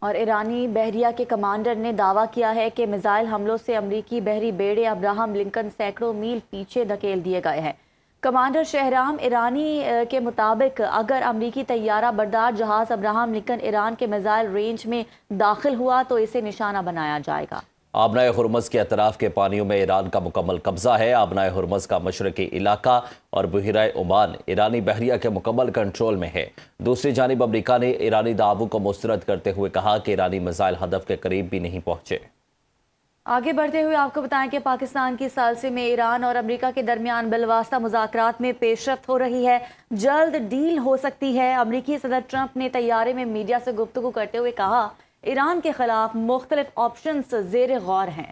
اور ایرانی بحریہ کے کمانڈر نے دعویٰ کیا ہے کہ میزائل حملوں سے امریکی بحری بیڑے ابراہم لنکن سینکڑوں میل پیچھے دھکیل دیے گئے ہیں۔ کمانڈر شہرام ایرانی کے مطابق اگر امریکی طیارہ بردار جہاز ابراہم لنکن ایران کے میزائل رینج میں داخل ہوا تو اسے نشانہ بنایا جائے گا۔ آبنائے ہرمز کے اطراف کے پانیوں میں ایران کا مکمل قبضہ ہے۔ آبنائے ہرمز کا مشرقی علاقہ اور بحیرہ عمان ایرانی بحریہ کے مکمل کنٹرول میں ہے۔ دوسری جانب امریکہ نے ایرانی دعووں کو مسترد کرتے ہوئے کہا کہ ایرانی میزائل ہدف کے قریب بھی نہیں پہنچے۔ آگے بڑھتے ہوئے آپ کو بتائیں کہ پاکستان کی ثالثی میں ایران اور امریکہ کے درمیان بالواسطہ مذاکرات میں پیش رفت ہو رہی ہے، جلد ڈیل ہو سکتی ہے۔ امریکی صدر ٹرمپ نے طیارے میں میڈیا سے گفتگو کرتے ہوئے کہا ایران کے خلاف مختلف آپشنز زیر غور ہیں۔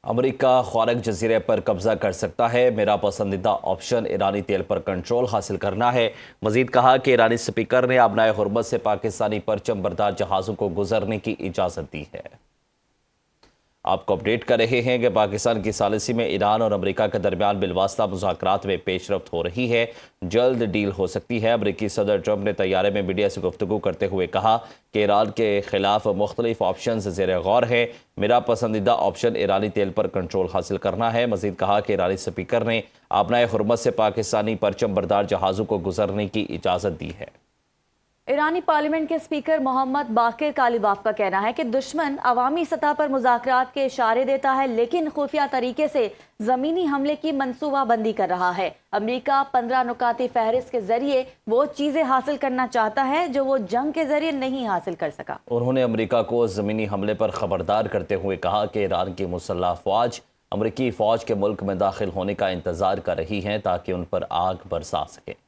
امریکہ خوارق جزیرے پر قبضہ کر سکتا ہے، میرا پسندیدہ آپشن ایرانی تیل پر کنٹرول حاصل کرنا ہے۔ مزید کہا کہ ایرانی سپیکر نے آبنائے ہرمز سے پاکستانی پرچم بردار جہازوں کو گزرنے کی اجازت دی ہے۔ آپ کو اپڈیٹ کر رہے ہیں کہ پاکستان کی ثالثی میں ایران اور امریکہ کے درمیان بالواسطہ مذاکرات میں پیش رفت ہو رہی ہے، جلد ڈیل ہو سکتی ہے۔ امریکی صدر ٹرمپ نے طیارے میں میڈیا سے گفتگو کرتے ہوئے کہا کہ ایران کے خلاف مختلف آپشنز زیر غور ہیں، میرا پسندیدہ آپشن ایرانی تیل پر کنٹرول حاصل کرنا ہے۔ مزید کہا کہ ایرانی سپیکر نے آبنائے ہرمز سے پاکستانی پرچم بردار جہازوں کو گزرنے کی اجازت دی ہے۔ ایرانی پارلیمنٹ کے اسپیکر محمد باقر کالیباف کا کہنا ہے کہ دشمن عوامی سطح پر مذاکرات کے اشارے دیتا ہے لیکن خفیہ طریقے سے زمینی حملے کی منصوبہ بندی کر رہا ہے۔ امریکہ 15 نکاتی فہرست کے ذریعے وہ چیزیں حاصل کرنا چاہتا ہے جو وہ جنگ کے ذریعے نہیں حاصل کر سکا۔ انہوں نے امریکہ کو زمینی حملے پر خبردار کرتے ہوئے کہا کہ ایران کی مسلح فوج امریکی فوج کے ملک میں داخل ہونے کا انتظار کر رہی ہیں تاکہ ان پر آگ برسا سکے۔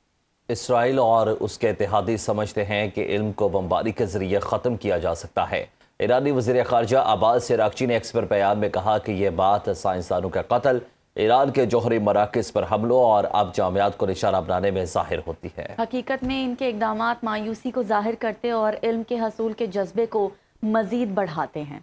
اسرائیل اور اس کے اتحادی سمجھتے ہیں کہ علم کو بمباری کے ذریعے ختم کیا جا سکتا ہے۔ ایرانی وزیر خارجہ عباس عراقچی نے ایکس پر بیان میں کہا کہ یہ بات سائنسدانوں کا قتل، ایران کے جوہری مراکز پر حملوں اور اب جامعات کو نشانہ بنانے میں ظاہر ہوتی ہے۔ حقیقت میں ان کے اقدامات مایوسی کو ظاہر کرتے اور علم کے حصول کے جذبے کو مزید بڑھاتے ہیں۔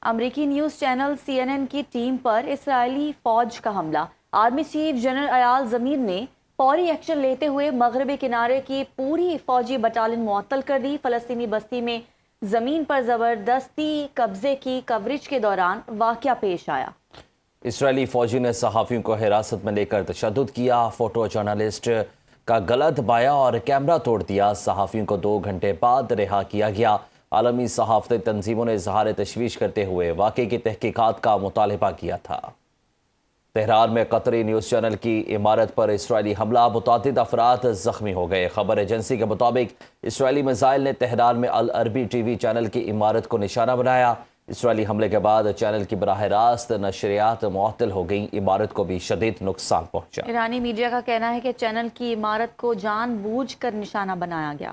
امریکی نیوز چینل CNN کی ٹیم پر اسرائیلی فوج کا حملہ، آرمی چیف جنرل ایال زمیر نے فوری ایکشن لیتے ہوئے مغربی کنارے کی پوری فوجی بٹالین معطل کر دی۔ فلسطینی بستی میں زمین پر زبردستی قبضے کی کوریج کے دوران واقعہ پیش آیا۔ اسرائیلی فوجی نے صحافیوں کو حراست میں لے کر تشدد کیا، فوٹو جرنلسٹ کا گلا دبایا اور کیمرہ توڑ دیا۔ صحافیوں کو 2 گھنٹے بعد رہا کیا گیا۔ عالمی صحافتی تنظیموں نے اظہار تشویش کرتے ہوئے واقعے کی تحقیقات کا مطالبہ کیا تھا۔ تہران میں قطری نیوز چینل کی عمارت پر اسرائیلی حملہ، متعدد افراد زخمی ہو گئے۔ خبر ایجنسی کے مطابق اسرائیلی میزائل نے تہران میں العربی ٹی وی چینل کی عمارت کو نشانہ بنایا۔ اسرائیلی حملے کے بعد چینل کی براہ راست نشریات معطل ہو گئیں، عمارت کو بھی شدید نقصان پہنچا۔ ایرانی میڈیا کا کہنا ہے کہ چینل کی عمارت کو جان بوجھ کر نشانہ بنایا گیا۔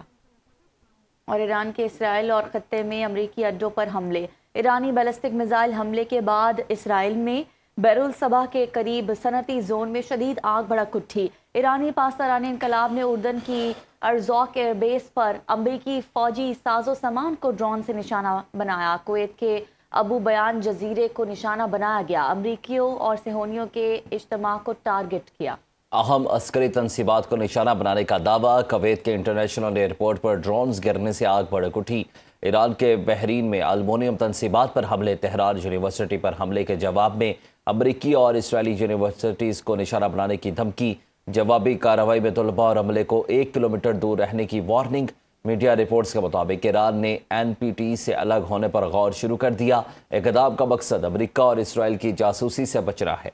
اور ایران کے اسرائیل اور خطے میں امریکی اڈوں پر حملے، ایرانی بیلسٹک میزائل حملے کے بعد اسرائیل میں بیرالصباح کے قریب صنعتی زون میں شدید آگ بھڑک اٹھی۔ ایرانی پاسداران انقلاب نے اردن کی ارزوق ایئر بیس پر امریکی فوجی ساز و سامان کو ڈرون سے نشانہ بنایا۔ کویت کے ابو بیان جزیرے کو نشانہ بنایا گیا، امریکیوں اور صہیونیوں کے اجتماع کو ٹارگٹ کیا۔ اہم عسکری تنصیبات کو نشانہ بنانے کا دعویٰ، کویت کے انٹرنیشنل ایئرپورٹ پر ڈرونز گرنے سے آگ بھڑک اٹھی۔ ایران کے بحرین میں المونیم تنصیبات پر حملے، تہران یونیورسٹی پر حملے کے جواب میں امریکی اور اسرائیلی یونیورسٹیز کو نشانہ بنانے کی دھمکی، جوابی کارروائی میں طلباء اور عملے کو 1 کلومیٹر دور رہنے کی وارننگ۔ میڈیا رپورٹس کے مطابق ایران نے NPT سے الگ ہونے پر غور شروع کر دیا۔ اقدام کا مقصد امریکہ اور اسرائیل کی جاسوسی سے بچنا ہے۔